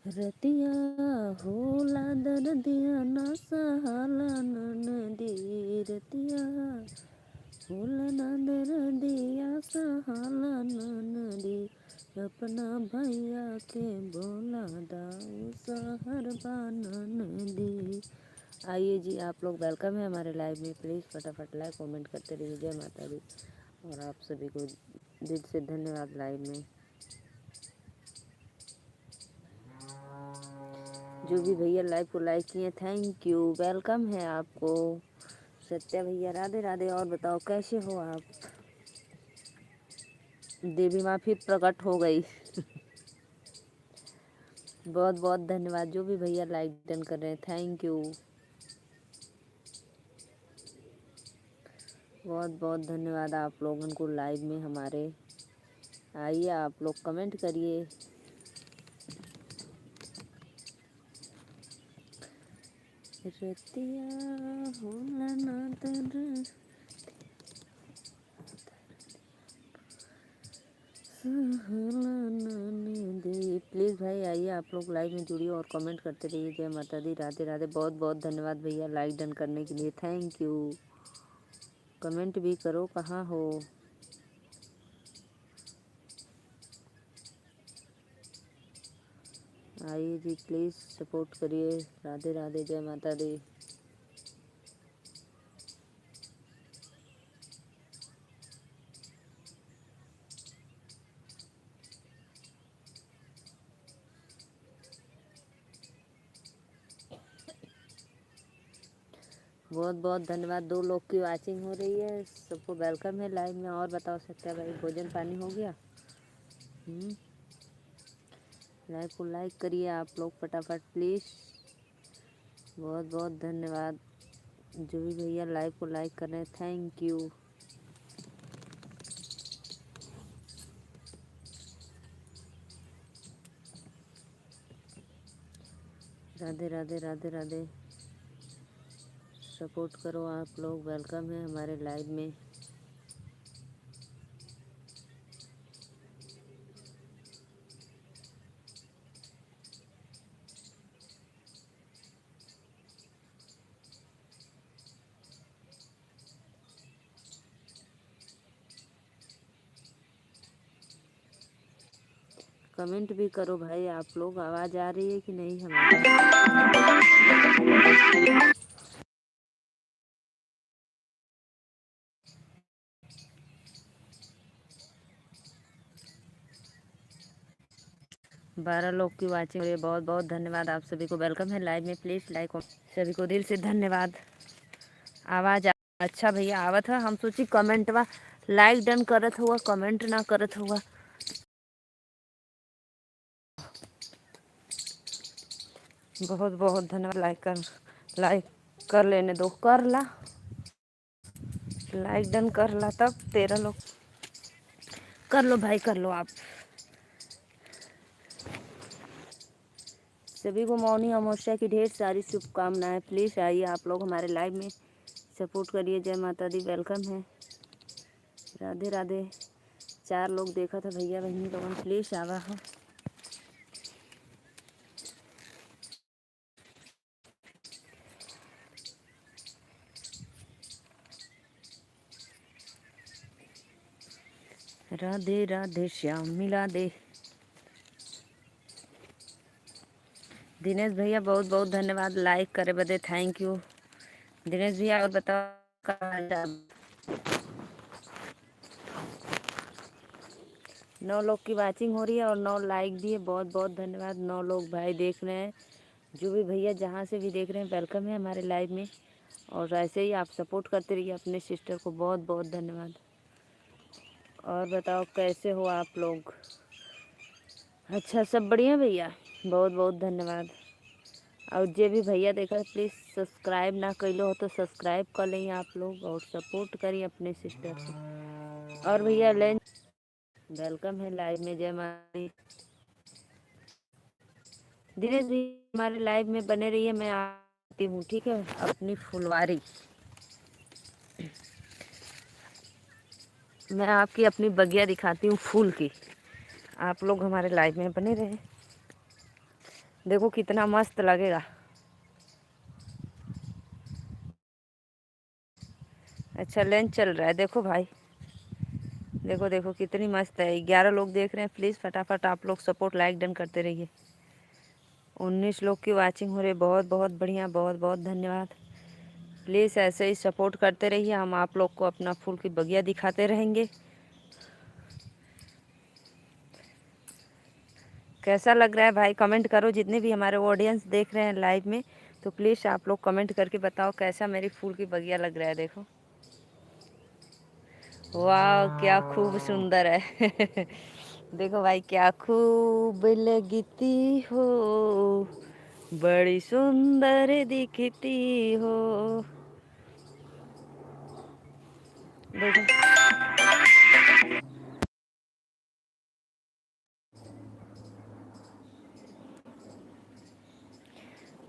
रतिया होला दर्दिया ना सहाला ननदी, रतिया होला ना दर्दिया सहाला ननदी, अपना भैया के बोला दाऊ सहर बा ननदी। आइए जी, आप लोग वेलकम है हमारे लाइव में। प्लीज़ फटाफट लाइक कमेंट करते रहिए। जय माता दी। और आप सभी को दिल से धन्यवाद लाइव में। जो भी भैया लाइव को लाइक किए थैंक यू, वेलकम है आपको। सत्या भैया राधे राधे। और बताओ कैसे हो आप? देवी माँ फिर प्रकट हो गई। बहुत बहुत धन्यवाद जो भी भैया लाइक डन कर रहे हैं, थैंक यू, बहुत बहुत धन्यवाद आप लोगों को लाइव में हमारे। आइए आप लोग कमेंट करिए। रतिया होला ना दर प्लीज़ भाई आइए आप लोग लाइव में जुड़िए और कमेंट करते रहिए। जय माता दी, राधे राधे। बहुत बहुत धन्यवाद भैया लाइक डन करने के लिए, थैंक यू। कमेंट भी करो, कहाँ हो? आइए जी, प्लीज़ सपोर्ट करिए। राधे राधे, जय माता दी। बहुत बहुत धन्यवाद। 2 लोग की वाचिंग हो रही है, सबको वेलकम है लाइव में। और बताओ सत्या भाई, भोजन पानी हो गया? लाइव को लाइक करिए आप लोग फटाफट प्लीज़। बहुत बहुत धन्यवाद जो भी भैया लाइव को लाइक कर रहे हैं, thank you. Radhe Radhe, Radhe Radhe. Support करो आप लोग, वेलकम है हमारे लाइव में। कमेंट भी करो भाई आप लोग। आवाज़ आ रही है कि नहीं हमारी? 12 लोग की वाचिंग हो रही है, बहुत बहुत धन्यवाद आप सभी को। वेलकम है लाइव में, प्लीज़ लाइक। सभी को दिल से धन्यवाद। आवाज़ अच्छा भैया आवत है। हम सोची कमेंट वा लाइक डन करत हुआ, कमेंट ना करत हुआ। बहुत बहुत धन्यवाद। लाइक कर लेने दो, कर ला लाइक डन कर ला। तब 13 लोग कर लो भाई, कर लो आप। सभी को मौनी अमावस्या की ढेर सारी शुभकामनाएं। प्लीज़ आइए आप लोग हमारे लाइव में, सपोर्ट करिए। जय माता दी, वेलकम है। राधे राधे। 4 लोग देखा था भैया बहनी लोगन, प्लीज़ आवा हो। राधे राधे, श्याम मिला दे। दिनेश भैया बहुत बहुत धन्यवाद लाइक करे बदे, थैंक यू दिनेश भैया। और बताओ का हाल चाल? 9 लोग की वाचिंग हो रही है और 9 लाइक भी है, बहुत बहुत धन्यवाद। 9 लोग भाई देख रहे हैं। जो भी भैया जहाँ से भी देख रहे हैं, वेलकम है हमारे लाइव में। और ऐसे ही आप सपोर्ट करते रहिए अपने सिस्टर को, बहुत बहुत धन्यवाद। और बताओ कैसे हो आप लोग? अच्छा, सब बढ़िया भैया, बहुत बहुत धन्यवाद। और जो भी भैया देखा प्लीज़ सब्सक्राइब ना कैलो हो तो सब्सक्राइब कर लें आप लोग और सपोर्ट करिए अपने सिस्टर को। और भैया वेलकम है लाइव में। जय माता। दिनेश जी हमारे लाइव में बने रहिए, मैं आती हूँ ठीक है। अपनी फुलवारी मैं आपकी अपनी बगिया दिखाती हूँ फूल की। आप लोग हमारे लाइव में बने रहे। देखो कितना मस्त लगेगा। अच्छा लेंस चल रहा है, देखो भाई, देखो देखो कितनी मस्त है। 11 लोग देख रहे हैं, प्लीज़ फटाफट आप लोग सपोर्ट लाइक डन करते रहिए। 19 लोग की वाचिंग हो रही है, बहुत बहुत बढ़िया, बहुत बहुत धन्यवाद। प्लीज़ ऐसे ही सपोर्ट करते रहिए, हम आप लोग को अपना फूल की बगिया दिखाते रहेंगे। कैसा लग रहा है भाई, कमेंट करो। जितने भी हमारे ऑडियंस देख रहे हैं लाइव में, तो प्लीज़ आप लोग कमेंट करके बताओ कैसा मेरी फूल की बगिया लग रहा है। देखो वाह क्या खूब सुंदर है। देखो भाई क्या खूब लगती हो, बड़ी सुंदर दिखती हो। देखो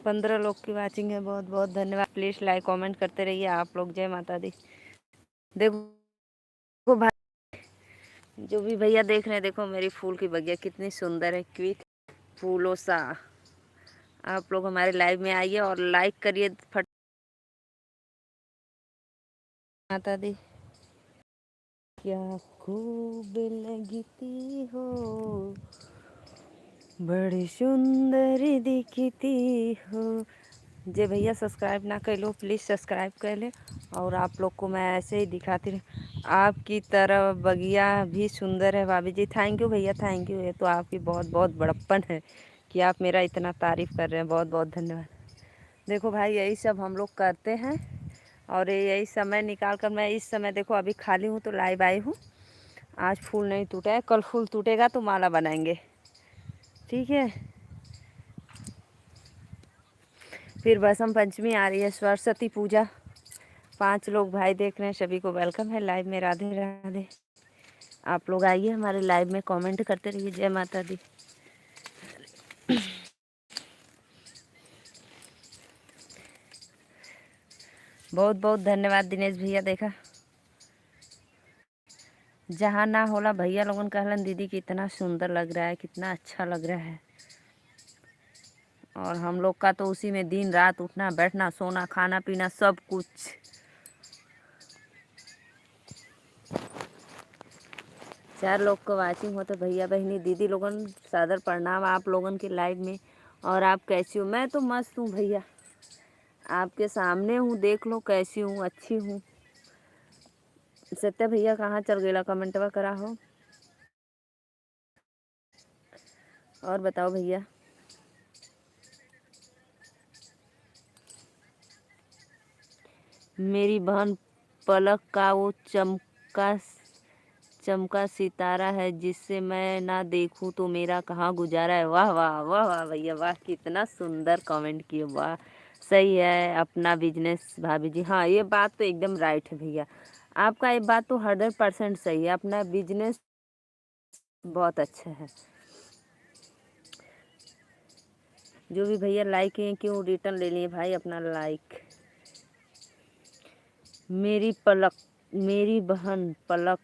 15 लोग की वाचिंग है, बहुत बहुत धन्यवाद। प्लीज़ लाइक कमेंट करते रहिए आप लोग। जय माता दी। देखो भाई, जो भी भैया देख रहे हैं, देखो मेरी फूल की बगिया कितनी सुंदर है, क्विक फूलों सा। आप लोग हमारे लाइव में आइए और लाइक करिए फट। माता दी क्या खूब लगती हो, बड़ी सुंदर दिखती हो। जे भैया सब्सक्राइब ना कर लो, प्लीज़ सब्सक्राइब कर ले। और आप लोग को मैं ऐसे ही दिखाती रही, आपकी तरह बगिया भी सुंदर है। भाभी जी थैंक यू भैया, थैंक यू। ये तो आपकी बहुत बहुत बड़प्पन है कि आप मेरा इतना तारीफ़ कर रहे हैं, बहुत बहुत धन्यवाद। देखो भाई यही सब हम लोग करते हैं, और यही समय निकाल कर मैं इस समय देखो अभी खाली हूँ तो लाइव आई हूँ। आज फूल नहीं टूटा है, कल फूल टूटेगा तो माला बनाएंगे, ठीक है। फिर बसंत पंचमी आ रही है, सरस्वती पूजा। 5 लोग भाई देख रहे हैं, सभी को वेलकम है लाइव में। राधे राधे। आप लोग आइए हमारे लाइव में, कमेंट करते रहिए। जय माता दी। बहुत बहुत धन्यवाद दिनेश भैया। देखा जहाँ ना होला भैया लोगन कहलन दीदी कितना सुंदर लग रहा है, कितना अच्छा लग रहा है। और हम लोग का तो उसी में दिन रात उठना बैठना सोना खाना पीना सब कुछ। चार लोग को वाचिंग हो तो भैया बहनी दीदी लोगन सादर प्रणाम आप लोगन के लाइव में। और आप कैसी हो? मैं तो मस्त हूँ भैया, आपके सामने हूँ, देख लो कैसी हूँ, अच्छी हूँ। सत्या भैया कहाँ चल गया, कमेंटवा करा हो। और बताओ भैया। मेरी बहन पलक का वो चमका चमका सितारा है, जिससे मैं ना देखूं तो मेरा कहाँ गुजारा है। वाह वाह वाह वाह भैया वाह, कितना सुंदर कमेंट किए, वाह। सही है अपना बिजनेस भाभी जी, हाँ ये बात तो एकदम राइट है भैया। आपका ये बात तो 100% सही है, अपना बिजनेस बहुत अच्छा है। जो भी भैया लाइक किए क्यों रिटर्न ले लिए भाई अपना लाइक। मेरी बहन पलक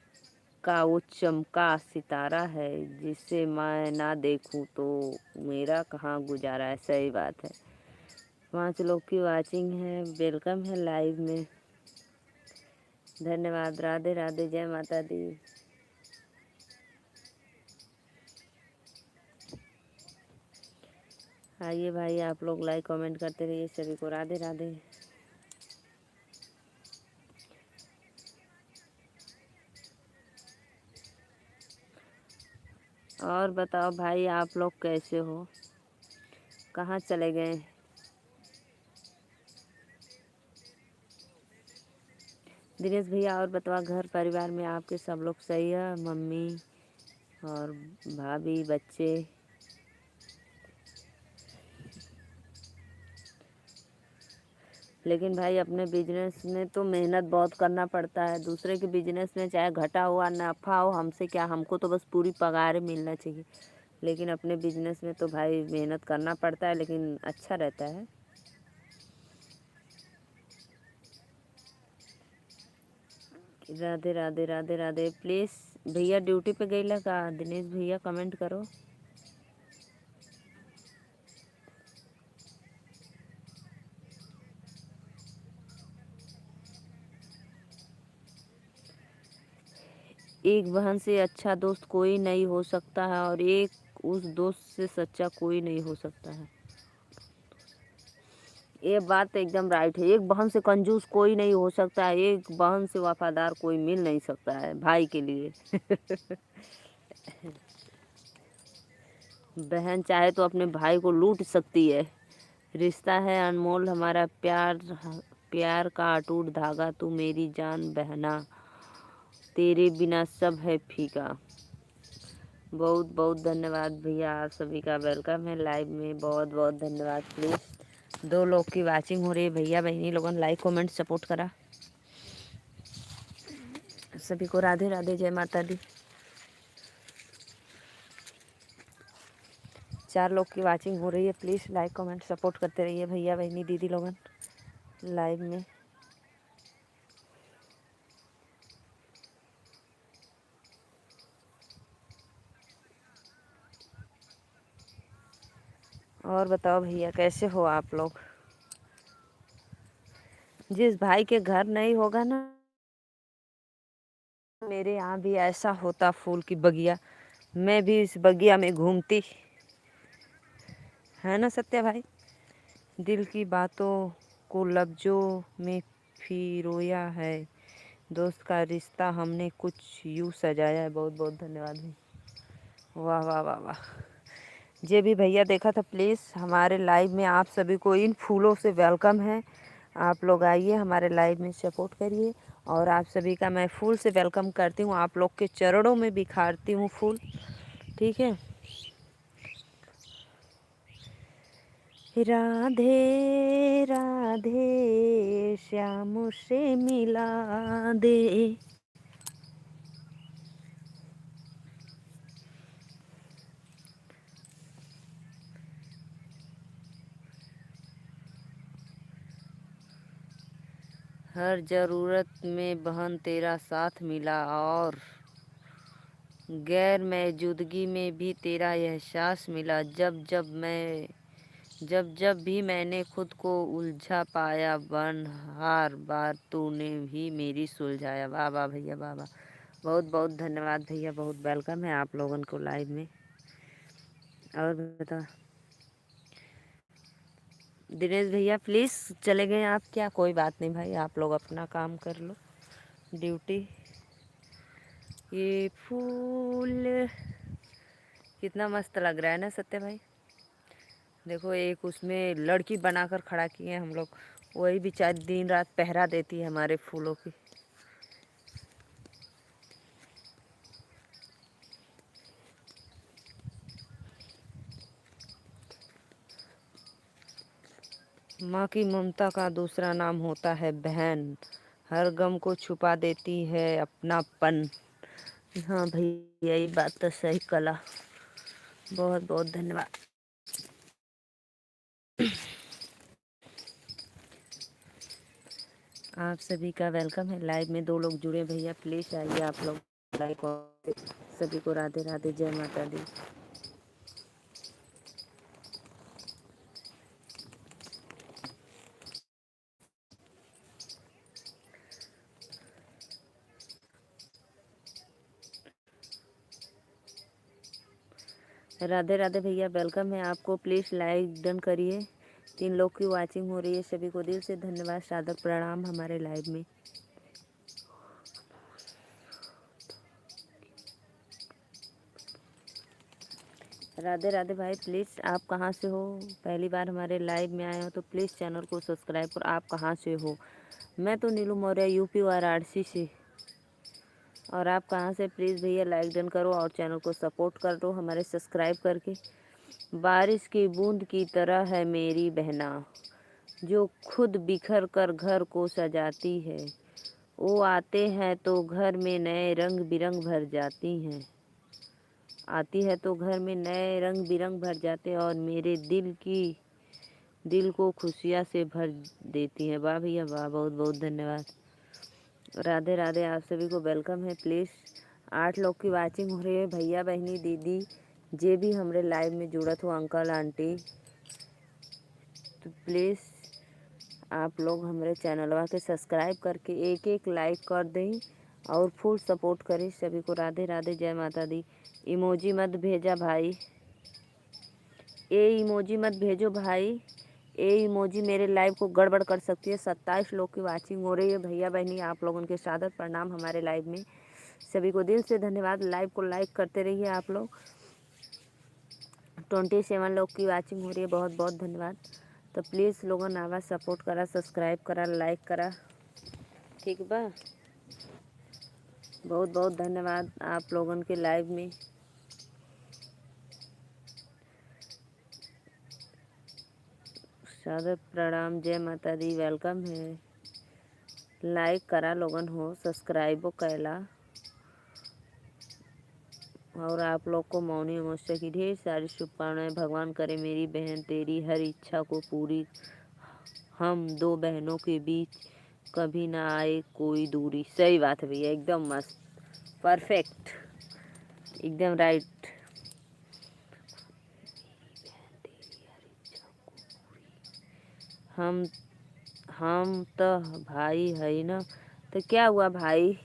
का वो चमका सितारा है, जिसे मैं ना देखूं तो मेरा कहाँ गुजारा है। सही बात है। 5 लोग की वाचिंग है, वेलकम है लाइव में। धन्यवाद। राधे राधे। जय माता दी। आइए भाई आप लोग लाइक कमेंट करते रहिए, सभी को राधे राधे। और बताओ भाई आप लोग कैसे हो, कहाँ चले गए? दिनेश भैया और बताओ, घर परिवार में आपके सब लोग सही है? मम्मी और भाभी बच्चे? लेकिन भाई अपने बिजनेस में तो मेहनत बहुत करना पड़ता है। दूसरे के बिजनेस में चाहे घटा हुआ नफा हो, हमसे क्या, हमको तो बस पूरी पगार मिलना चाहिए। लेकिन अपने बिजनेस में तो भाई मेहनत करना पड़ता है, लेकिन अच्छा रहता है। राधे राधे राधे राधे। प्लीज़ भैया ड्यूटी पे गई लगा, दिनेश भैया कमेंट करो। एक बहन से अच्छा दोस्त कोई नहीं हो सकता है और एक उस दोस्त से सच्चा कोई नहीं हो सकता है। ये बात तो एकदम राइट है। एक बहन से कंजूस कोई नहीं हो सकता है, एक बहन से वफादार कोई मिल नहीं सकता है भाई के लिए। बहन चाहे तो अपने भाई को लूट सकती है। रिश्ता है अनमोल हमारा प्यार, प्यार का अटूट धागा, तू मेरी जान बहना, तेरे बिना सब है फीका। बहुत बहुत धन्यवाद भैया, आप सभी का वेलकम है लाइव में, बहुत बहुत धन्यवाद। प्लीज़ 2 लोग की वाचिंग हो रही है, भैया बहनी लोगों लाइक कमेंट सपोर्ट करा। सभी को राधे राधे, जय माता दी। 4 लोग की वाचिंग हो रही है, प्लीज़ लाइक कमेंट सपोर्ट करते रहिए भैया बहनी दीदी लोगन लाइव में। और बताओ भैया कैसे हो आप लोग। जिस भाई के घर नहीं होगा ना, मेरे यहाँ भी ऐसा होता फूल की बगिया, मैं भी इस बगिया में घूमती, है ना सत्या भाई। दिल की बातों को लफ्जों में पिरोया है, दोस्त का रिश्ता हमने कुछ यूँ सजाया है। बहुत बहुत धन्यवाद भाई, वाह वाह वाह वाह। जे भी भैया देखा था, प्लीज़ हमारे लाइव में आप सभी को इन फूलों से वेलकम है। आप लोग आइए हमारे लाइव में सपोर्ट करिए, और आप सभी का मैं फूल से वेलकम करती हूँ। आप लोग के चरणों में बिखारती हूँ फूल, ठीक है। राधे राधे श्याम से मिला दे। हर ज़रूरत में बहन तेरा साथ मिला, और गैर मौजूदगी में भी तेरा एहसास मिला। जब भी मैंने खुद को उलझा पाया, बन हर बार तूने ही मेरी सुलझाया। वाह वाह भैया, वाह वाह। बहुत बहुत धन्यवाद भैया, बहुत वेलकम है आप लोगों को लाइव में। और बता दिनेश भैया, प्लीज़ चले गए आप क्या? कोई बात नहीं भाई, आप लोग अपना काम कर लो, ड्यूटी। ये फूल कितना मस्त लग रहा है ना सत्य भाई। देखो एक उसमें लड़की बनाकर खड़ा किए हैं हम लोग, वही बेचारी दिन रात पहरा देती है हमारे फूलों की। माँ की ममता का दूसरा नाम होता है बहन, हर गम को छुपा देती है अपनापन। हाँ भैया, ये बात तो सही कला। बहुत बहुत धन्यवाद। आप सभी का वेलकम है लाइव में। 2 लोग जुड़े भैया, प्लीज़ आइए आप लोग लाइक। और सभी को राधे राधे, जय माता दी। राधे राधे भैया, वेलकम है आपको, प्लीज़ लाइक डन करिए। 3 लोग की वाचिंग हो रही है, सभी को दिल से धन्यवाद, सादर प्रणाम हमारे लाइव में। राधे राधे भाई, प्लीज़ आप कहाँ से हो? पहली बार हमारे लाइव में आए हो तो प्लीज़ चैनल को सब्सक्राइब करो। आप कहाँ से हो? मैं तो नीलू मौर्य यूपी वाराणसी से। और आप कहाँ से? प्लीज़ भैया लाइक डन करो और चैनल को सपोर्ट कर दो हमारे सब्सक्राइब करके। बारिश की बूंद की तरह है मेरी बहना, जो खुद बिखर कर घर को सजाती है। वो आते हैं तो घर में नए रंग बिरंग भर जाती हैं, आती है तो घर में नए रंग बिरंग भर जाते हैं, और मेरे दिल को खुशियाँ से भर देती हैं। वाह भैया वाह, बहुत बहुत धन्यवाद। राधे राधे, आप सभी को वेलकम है। प्लीज़ 8 लोग की वाचिंग हो रही है, भैया बहनी दीदी जे भी हमारे लाइव में जुड़त हो, अंकल आंटी, तो प्लीज़ आप लोग हमारे चैनलवा के सब्सक्राइब करके एक एक लाइक कर दें और फुल सपोर्ट करें सभी को। राधे राधे, जय माता दी। इमोजी मत भेजा भाई, ये इमोजी मत भेजो भाई, ये इमोजी मेरे लाइव को गड़बड़ कर सकती है। 27 लोग की वाचिंग हो रही है। भैया बहनी आप लोगों के सादर प्रणाम हमारे लाइव में। सभी को दिल से धन्यवाद। लाइव को लाइक करते रहिए आप लोग। 27 लोग की वाचिंग हो रही है, बहुत बहुत धन्यवाद। तो प्लीज़ लोगों ने आवाज़ सपोर्ट करा, सब्सक्राइब करा, लाइक करा, ठीक बा। बहुत बहुत धन्यवाद आप लोगों के लाइव में। सादर प्रणाम, जय माता दी, वेलकम है। लाइक करा लोगन हो, सब्सक्राइबो कैला। और आप लोग को मौनी अमावस्या की ढेर सारी शुभकामनाएं। भगवान करे मेरी बहन तेरी हर इच्छा को पूरी, हम दो बहनों के बीच कभी ना आए कोई दूरी। सही बात है भैया, एकदम मस्त, परफेक्ट, एकदम राइट। हम हम तो भाई है ना, तो क्या हुआ भाई,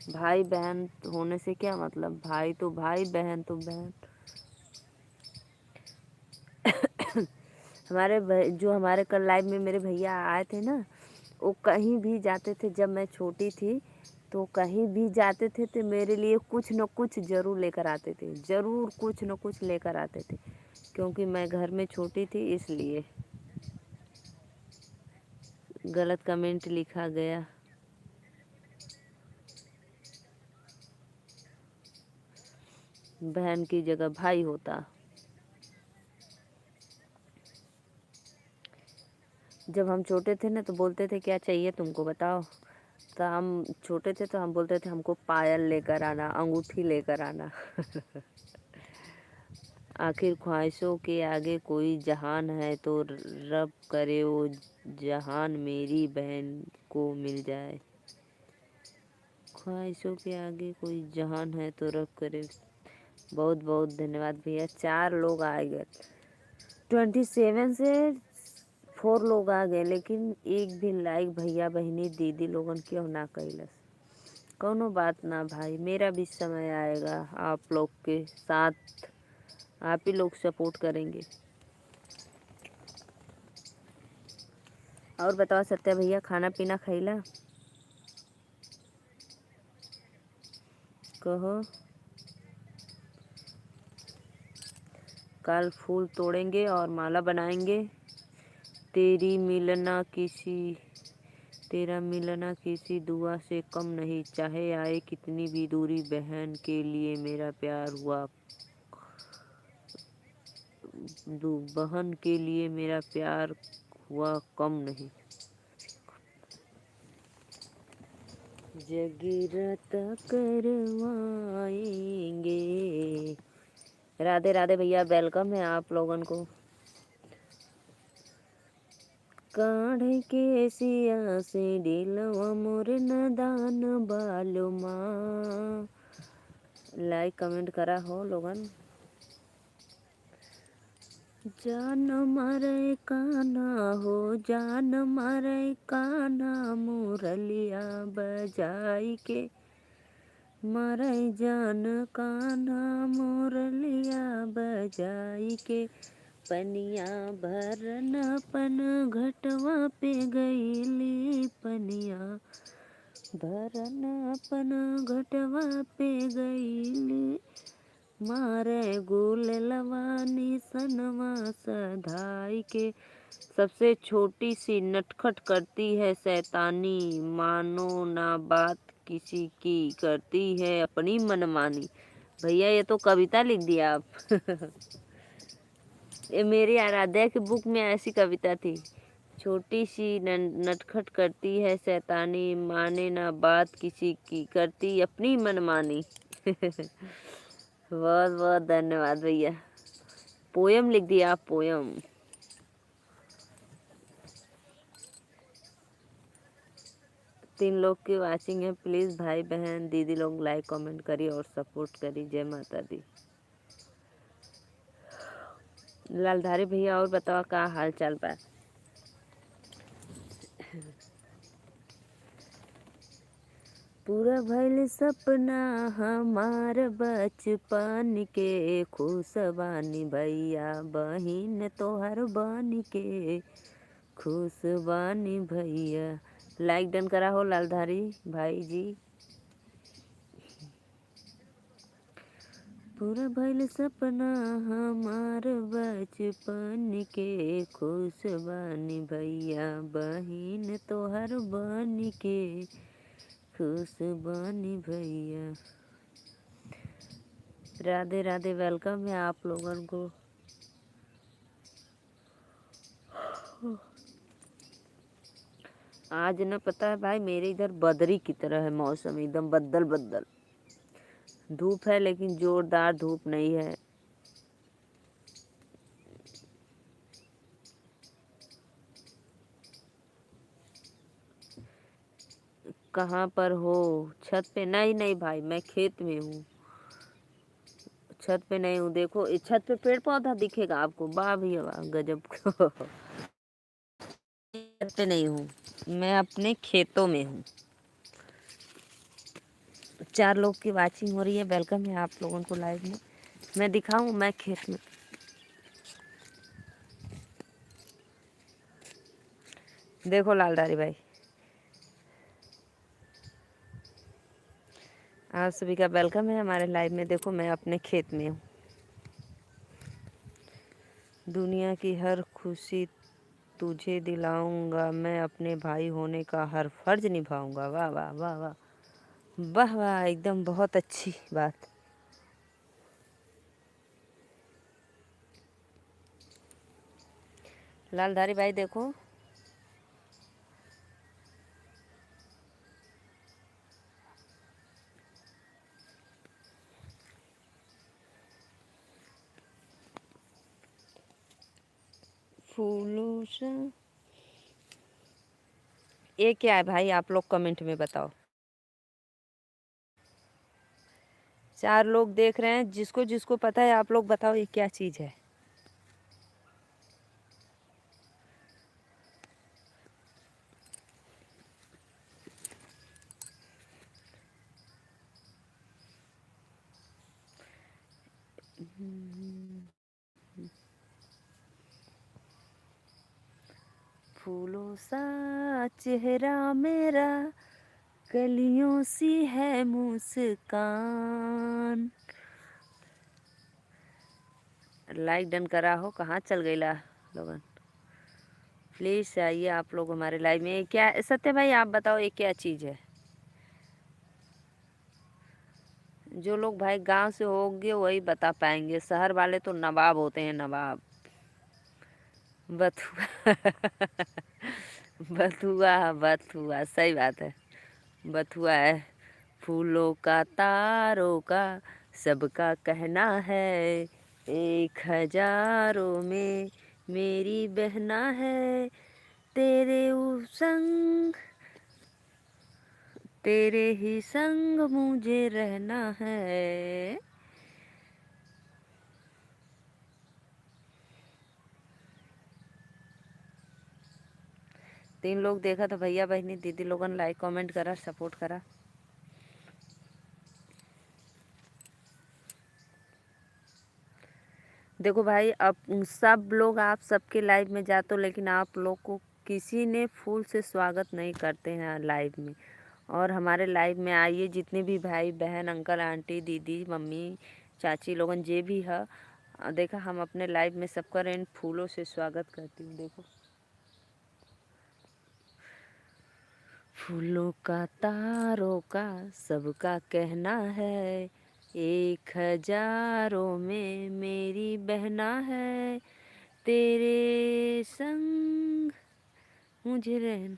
भाई बहन होने से क्या मतलब, भाई तो भाई, बहन तो बहन। जो हमारे कल लाइव में मेरे भैया आए थे ना, वो कहीं भी जाते थे, जब मैं छोटी थी तो कहीं भी जाते थे तो मेरे लिए कुछ न कुछ ज़रूर लेकर आते थे, ज़रूर कुछ न कुछ लेकर आते थे, क्योंकि मैं घर में छोटी थी इसलिए। गलत कमेंट लिखा गया। बहन की जगह भाई होता। जब हम छोटे थे ना तो बोलते थे क्या चाहिए तुमको बताओ, तो हम छोटे थे तो हम बोलते थे हमको पायल लेकर आना, अंगूठी लेकर आना। आखिर ख्वाहिशों के आगे कोई जहान है तो रब करे वो जहान मेरी बहन को मिल जाए। ख्वाहिशों के आगे कोई जहान है तो रब करे। बहुत बहुत धन्यवाद भैया। 4 लोग आ गए, 27 से 4 लोग आ गए, लेकिन एक भी लाइक भैया बहनी दीदी लोगन क्यों ना कैलस। कौनो बात ना भाई, मेरा भी समय आएगा, आप लोग के साथ आप ही लोग सपोर्ट करेंगे। और बताओ सत्या भैया, खाना पीना खैला, कहो। कल फूल तोड़ेंगे और माला बनाएंगे। तेरी मिलना किसी तेरा मिलना किसी दुआ से कम नहीं, चाहे आए कितनी भी दूरी, बहन के लिए मेरा प्यार हुआ, बहन के लिए मेरा प्यार हुआ कम नहीं। जगीरत करवाएंगे। राधे राधे भैया, वेलकम है आप लोगन को। काढ़े के सिया से दिलवा मोर नदान बालो माँ। लाइक कमेंट करा हो लोगन। जान मारे काना हो, जान मारे काना, मुरलिया बजाई के मारे जान काना, मुरलिया बजाई के। पनिया भरन पन घटवा पे गईली, पनिया भरन पन घटवा पे गईली, मारे गुल लवानी सनवा सधाई के। सबसे छोटी सी नटखट करती है शैतानी, मानो ना बात किसी की, करती है अपनी मनमानी। भैया ये तो कविता लिख दिया आप। ये मेरी आराध्या की बुक में ऐसी कविता थी। छोटी सी नटखट करती है शैतानी, माने ना बात किसी की, करती अपनी मनमानी। बहुत बहुत धन्यवाद भैया। पोयम लिख दिया आप, पोयम। तीन लोग की वाचिंग है, प्लीज़ भाई बहन दीदी लोग लाइक कमेंट करिए और सपोर्ट करिए। जय माता दी। लालधारी भैया और बताओ का हाल चाल बा। पूरा भइल सपना हमार बचपन के, खुश बानी भैया बहिन तोहर बन के, खुश बानी भैया। लाइक डन करा हो लालधारी भाई जी। पूरा भइल सपना हमार बचपन के, खुश बानी भैया बहिन तोहर बन के, खुश बानी भैया। राधे राधे, वेलकम है आप लोगों को। आज न पता है भाई, मेरे इधर बदरी की तरह है मौसम, एकदम बदल बदल। धूप है लेकिन जोरदार धूप नहीं है। कहाँ पर हो? छत पे? नहीं नहीं भाई, मैं खेत में हूँ, छत पे नहीं हूँ। देखो इस छत पे पेड़ पौधा दिखेगा आपको? वाह भैया वाह, गजब। छत पे नहीं हूँ, मैं अपने खेतों में हूँ। 4 लोग की वाचिंग हो रही है, वेलकम है आप लोगों को लाइव में। मैं दिखाऊं, मैं खेत में। देखो लालधारी भाई, आप सभी का वेलकम है हमारे लाइव में। देखो मैं अपने खेत में हूँ। दुनिया की हर खुशी तुझे दिलाऊंगा, मैं अपने भाई होने का हर फर्ज निभाऊंगा। वाह वाह वाह वाह वाह वाह, एकदम बहुत अच्छी बात। लालधारी भाई देखो, फूलों से ये क्या है भाई? आप लोग कमेंट में बताओ। 4 लोग देख रहे हैं, जिसको जिसको पता है आप लोग बताओ ये क्या चीज़ है। फूलों सा चेहरा मेरा, कलियों सी है मुस्कान। लाइक डन करा हो? कहाँ चल गई ला लोगन? प्लीज़ आइए आप लोग हमारे लाइव में। क्या सत्य भाई आप बताओ ये क्या चीज़ है? जो लोग भाई गांव से होंगे वही बता पाएंगे, शहर वाले तो नवाब होते हैं, नवाब। बथुआ। बथुआ बथुआ, सही बात है, बथुआ है। फूलों का तारों का सबका कहना है, 1000 में मेरी बहना है, तेरे संग, तेरे ही संग मुझे रहना है। 3 लोग देखा तो भैया बहनी दीदी लोगन लाइक कमेंट करा, सपोर्ट करा। देखो भाई, अब सब लोग आप सबके लाइव में जाते हो, लेकिन आप लोग को किसी ने फूल से स्वागत नहीं करते हैं लाइव में। और हमारे लाइव में आइए, जितने भी भाई बहन अंकल आंटी दीदी मम्मी चाची लोगन जे भी है, देखा हम अपने लाइव में सबका इन फूलों से स्वागत करती हूँ। देखो फूलों का तारों का सबका कहना है, 1000 में मेरी बहना है, तेरे संग मुझे रहना।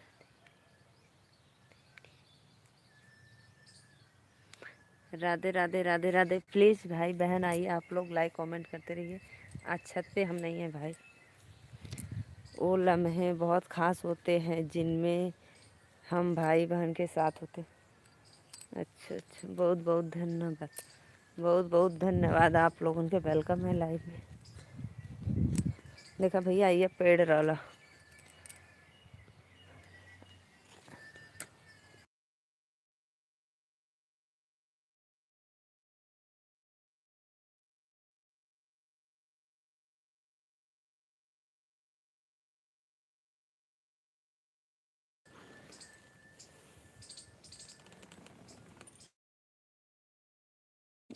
राधे राधे राधे राधे। प्लीज़ भाई बहन आइए, आप लोग लाइक कमेंट करते रहिए। आज छत पे हम नहीं हैं भाई। वो लम्हे बहुत ख़ास होते हैं जिनमें हम भाई बहन के साथ होते। अच्छा अच्छा, बहुत बहुत धन्यवाद, बहुत बहुत धन्यवाद आप लोगों के। वेलकम है लाइव में। देखा भैया ये पेड़ रहा।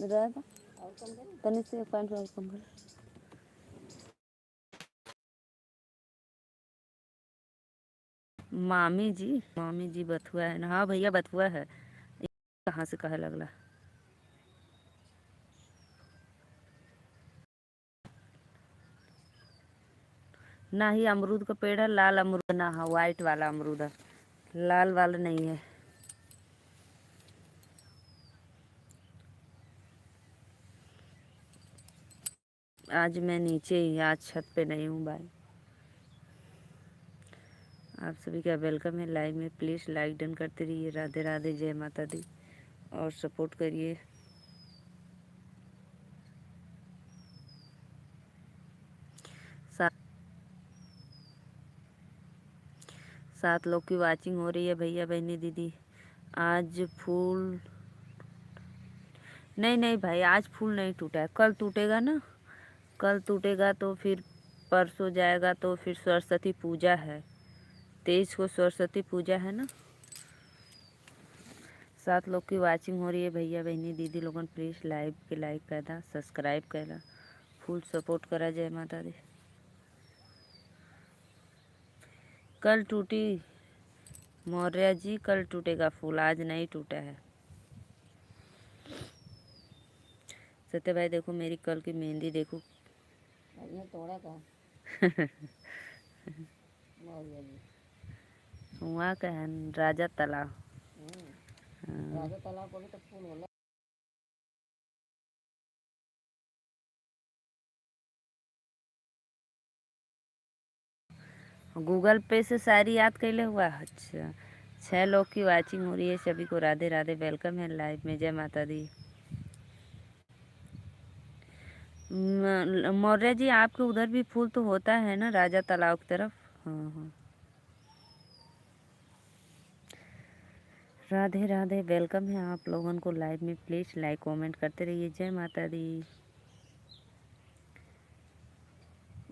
रहता तनिक से पैंट और कम कर। मामी जी बथुआ है ना। हाँ भैया बथुआ है। कहाँ से कहे लगला। ना ही अमरूद का पेड़ है, लाल अमरूद ना है, वाइट वाला अमरूद है, लाल वाला नहीं है। आज मैं नीचे ही, आज छत पे नहीं हूँ भाई। आप सभी का वेलकम है लाइव में। प्लीज़ लाइक डन करते रहिए। राधे राधे, जय माता दी, और सपोर्ट करिए। सात 7 लोग की वाचिंग हो रही है भैया बहनी दीदी। आज फूल नहीं भाई, आज फूल नहीं टूटा है, कल टूटेगा ना। कल टूटेगा तो फिर परसों जाएगा, तो फिर सरस्वती पूजा है, 23 को सरस्वती पूजा है ना। 7 लोग की वाचिंग हो रही है भैया बहनी दीदी लोगन। प्लीज़ लाइव के लाइक करना, सब्सक्राइब करना, फुल सपोर्ट करा। जय माता दी। कल टूटी मौर्य जी, कल टूटेगा फूल, आज नहीं टूटा है। सत्य भाई देखो मेरी कल की मेहंदी देखो। तोड़ा का वहाँ का है राजा तालाब। राजा तालाब बोले तो फूल होला। गूगल पे से शायरी याद कैले हुआ। अच्छा, 6 लोग की वाचिंग हो रही है। सभी को राधे राधे, वेलकम है लाइव में। जय माता दी। मौर्य जी आपके उधर भी फूल तो होता है ना, राजा तालाब की तरफ। हाँ हाँ। राधे राधे, वेलकम है आप लोगों को लाइव में। प्लीज़ लाइक कमेंट करते रहिए। जय माता दी।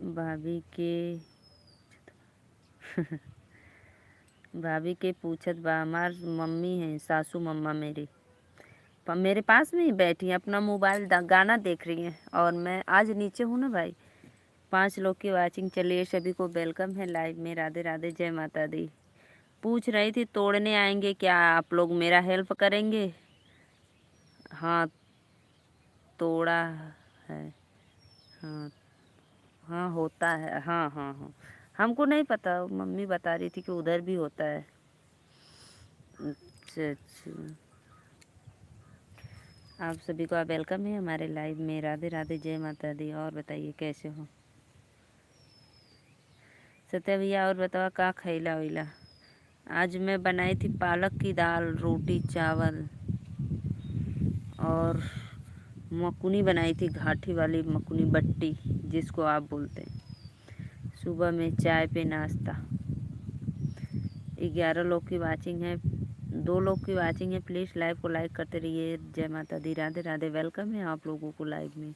भाभी के भाभी के पूछत बा, हमार मम्मी है, सासू मम्मा मेरी मेरे पास में ही बैठी हैं, अपना मोबाइल गाना देख रही हैं, और मैं आज नीचे हूँ ना भाई। 5 लोग की वाचिंग चलिए। सभी को वेलकम है लाइव में। राधे राधे, जय माता दी। पूछ रही थी तोड़ने आएंगे क्या आप लोग, मेरा हेल्प करेंगे। हाँ तोड़ा है। हाँ हाँ होता है। हाँ हाँ हाँ, हमको नहीं पता, मम्मी बता रही थी कि उधर भी होता है। अच्छा अच्छा। आप सभी का वेलकम है हमारे लाइव में। राधे राधे, जय माता दी। और बताइए कैसे हो सत्या भैया। और बताओ का खैला वैला। आज मैं बनाई थी पालक की दाल, रोटी चावल, और मकुनी बनाई थी, घाटी वाली मकुनी, बट्टी जिसको आप बोलते हैं। सुबह में चाय पे नाश्ता। 11 लोग की वाचिंग है, 2 लोग की वाचिंग है। प्लीज़ लाइव को लाइक करते रहिए। जय माता दी। राधे राधे, वेलकम है आप लोगों को लाइव में।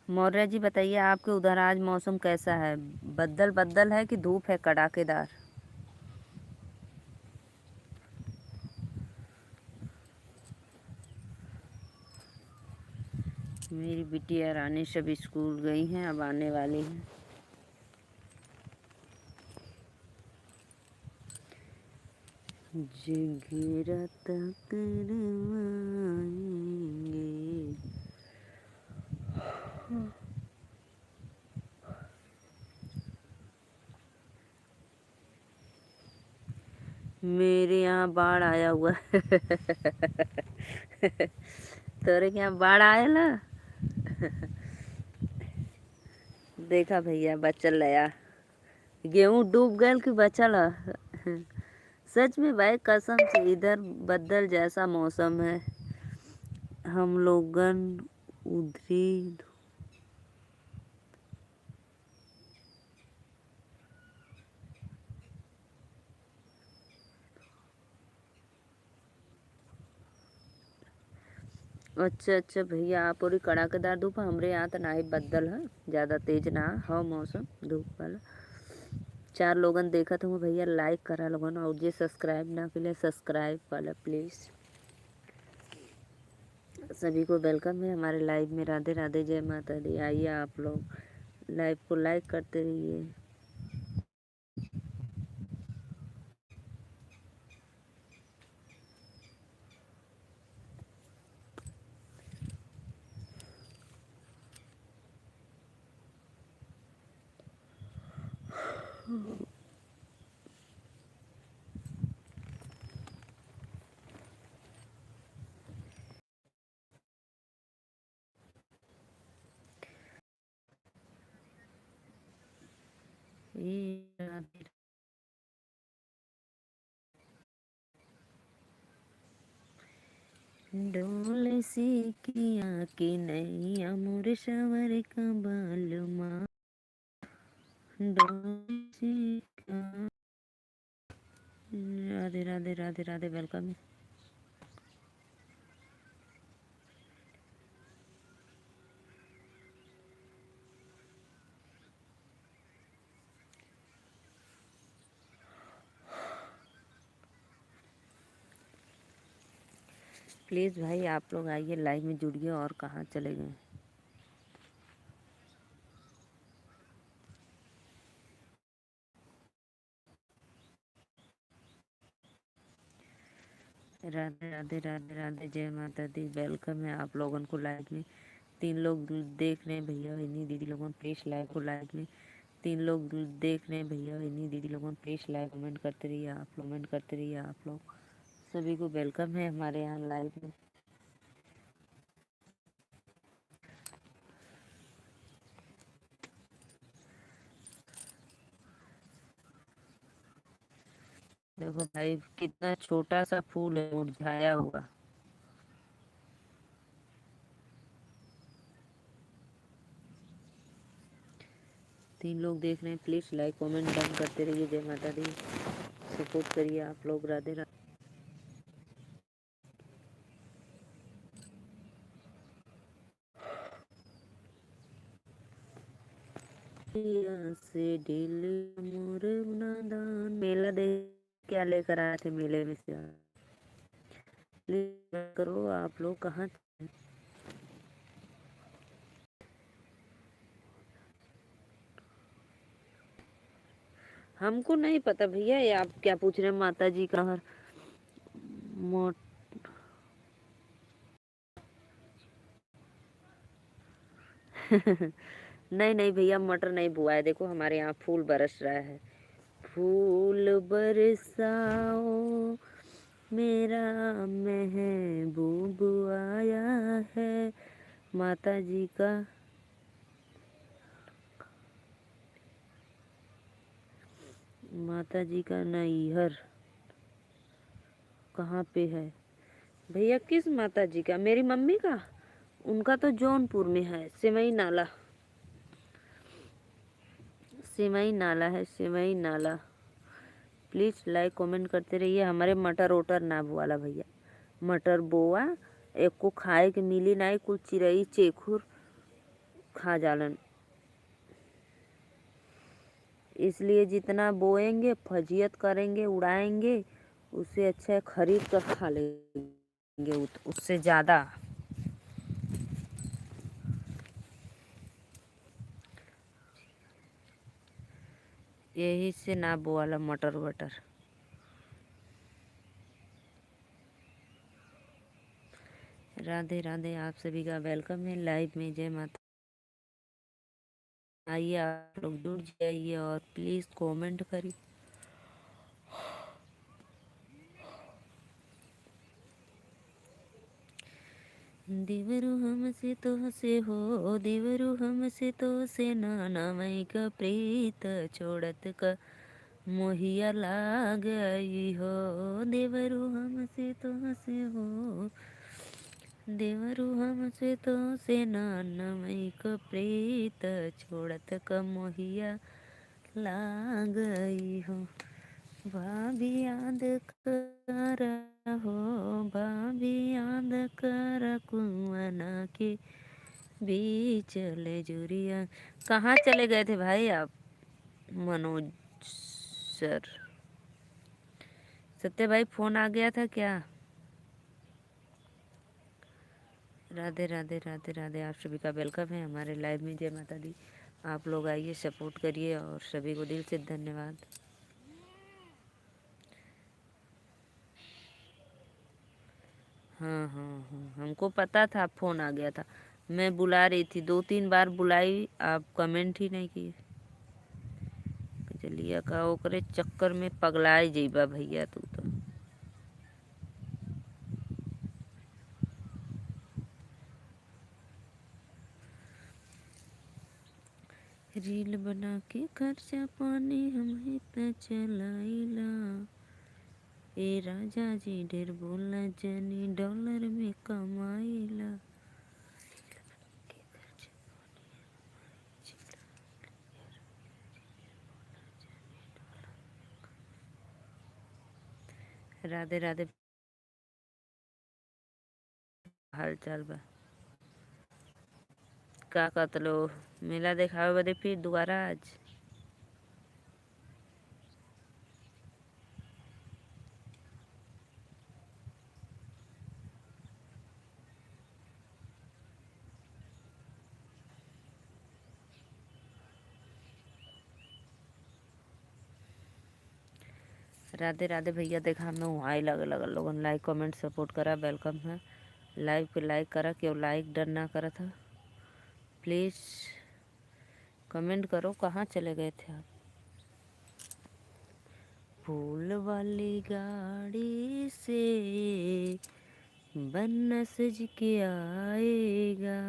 मौर्य जी बताइए आपके उधर आज मौसम कैसा है। बद्दल बद्दल है कि धूप है कड़ाकेदार। मेरी बिटिया रानी सब स्कूल गई हैं, अब आने वाली हैं। जगीरा तक करवाएंगे। मेरे यहाँ बाढ़ आया हुआ है। तोरे के यहाँ बाढ़ आया ना। देखा भैया बचल लया, गेहूं डूब गए कि बचल है। सच में भाई कसम से इधर बदल जैसा मौसम है। हम लोगन उधरी। अच्छा अच्छा भैया, आप और कड़ाकेदार धूप, हमरे यहाँ तो ना ही बदल है, ज़्यादा तेज ना हो मौसम धूप वाला। 4 लोगन देखत हूँ भैया, लाइक करा लोगन, और जे सब्सक्राइब ना के लिए सब्सक्राइब वाला प्लीज़। सभी को वेलकम है हमारे लाइव में। राधे राधे, जय माता दी। आइए आप लोग लाइव को लाइक करते रहिए। डोल सी किया कि नैया मोर शवर का बालमा, डोल सी का। राधे राधे राधे राधे, वेलकम। प्लीज़ भाई आप लोग आइए लाइव में जुड़िए। और कहाँ चले गए? राधे राधे राधे राधे, जय माता दी। वेलकम है आप लोगों को लाइव में। 3 लोग देख रहे हैं भैया इन्हीं दीदी लोगों, प्लीज़ लाइव को लाइव में 3 लोग देख रहे हैं भैया इन्हीं दीदी लोगों, प्लीज़ लाइव कमेंट करते रहिए आप लोग, कमेंट करते रहिए आप लोग। सभी को वेलकम है हमारे यहाँ लाइव में। देखो भाई कितना छोटा सा फूल है, मुरझाया हुआ। 3 लोग देख रहे हैं, प्लीज़ लाइक कमेंट डन करते रहिए। जय माता दी, सपोर्ट करिए आप लोग। राधे राधे। से दिल मोर नादान, मेला देख क्या लेकर आए थे मेले में से? प्लीज करो आप लोग कहाँ। हमको नहीं पता भैया, ये आप क्या पूछ रहे हैं? माता जी का हर मोट नहीं नहीं भैया, मटर नहीं बुआ है। देखो हमारे यहाँ फूल बरस रहा है। फूल बरसाओ मेरा महबूब आया है। माता जी का, माता जी का नैहर कहाँ पे है भैया? किस माता जी का? मेरी मम्मी का? उनका तो जौनपुर में है, सिमई नाला। सिमई नाला है, सिमई नाला। प्लीज़ लाइक कमेंट करते रहिए। हमारे मटर ओटर ना बोआला भैया, मटर बोआ एक को खाए के मिली नहीं, कुल चिड़ई चेखुर खा जालन। इसलिए जितना बोएंगे फजियत करेंगे उड़ाएंगे, उससे अच्छा है खरीद कर खा लेंगे उससे ज़्यादा। यही से ना बोआला मटर वटर। राधे राधे, आप सभी का वेलकम है लाइव में। जय माता। आइए आप लोग जुड़ जाइए और प्लीज़ कमेंट करिए। देवरु हमसे तो हसे हो, देवरु हमसे तो से नाना मई का प्रीत छोड़त का मोहिया लाग आई हो। देवरु हमसे तो हसे हो, देवरु हमसे तो से नाना मई का प्रीत छोड़त का मोहिया लाग आई हो। भाभी याद कर हो, भाभी याद कर कुआना के बीच ले जुरिया। कहाँ चले गए थे भाई आप? मनोज सर। सत्य भाई फोन आ गया था क्या? राधे राधे राधे राधे। आप सभी का वेलकम है हमारे लाइव में। जय माता दी। आप लोग आइए, सपोर्ट करिए और सभी को दिल से धन्यवाद। हाँ हाँ हाँ, हमको पता था फोन आ गया था। मैं बुला रही थी, 2-3 बार बुलाई, आप कमेंट ही नहीं किए। चलिए का ओकरे चक्कर में पगलाए जइबा भैया तू तो। रील बना के खर्चा पानी हम ही त चलाइला। ए राजा जी ढेर बोला जनी डॉलर में कमाइला। राधे राधे। हाल चाल बा? का कतलो मेला देखावे बदे फिर दोबारा आज? राधे राधे भैया। देखा मैं वहाँ लगे लगल लोगन लाइक कमेंट सपोर्ट करा, वेलकम है। लाइव पे लाइक करा, क्यों लाइक डर ना करा था? प्लीज़ कमेंट करो, कहाँ चले गए थे आप? फूल वाली गाड़ी से बन्ना सज के आएगा।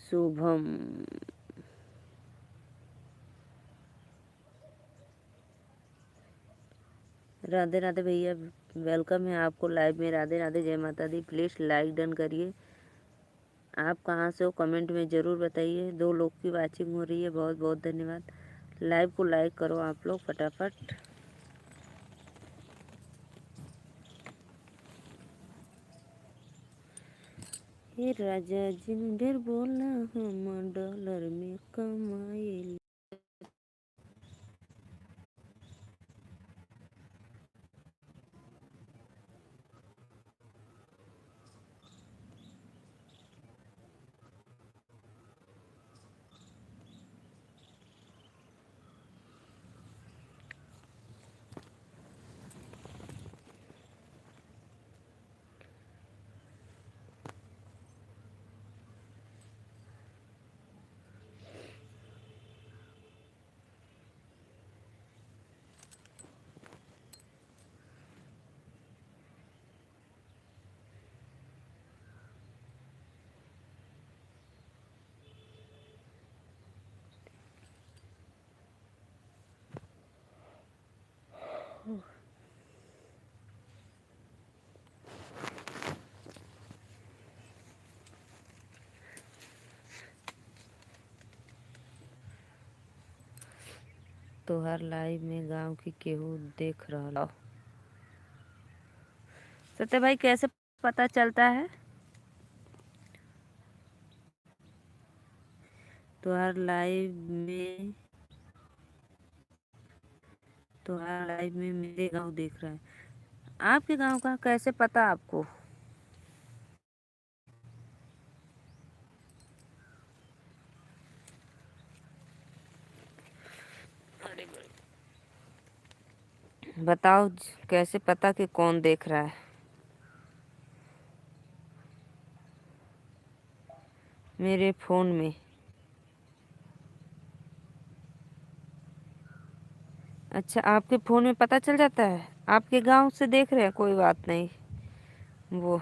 शुभम। राधे राधे भैया, वेलकम है आपको लाइव में। राधे राधे, जय माता दी। प्लीज़ लाइक डन करिए। आप कहाँ से हो कमेंट में ज़रूर बताइए। 2 लोग की वाचिंग हो रही है, बहुत बहुत धन्यवाद। लाइव को लाइक करो आप लोग फटाफट। हे राजा जी ढेर बोला हम डॉलर में कमाइल। तोहार लाइव में गांव की केहू देख रहा? सत्य भाई कैसे पता चलता है? तोहार लाइव में मेरे गांव देख रहा है। आपके गांव का कैसे पता आपको? बताओ कैसे पता कि कौन देख रहा है? मेरे फ़ोन में। अच्छा, आपके फ़ोन में पता चल जाता है? आपके गांव से देख रहे हैं? कोई बात नहीं, वो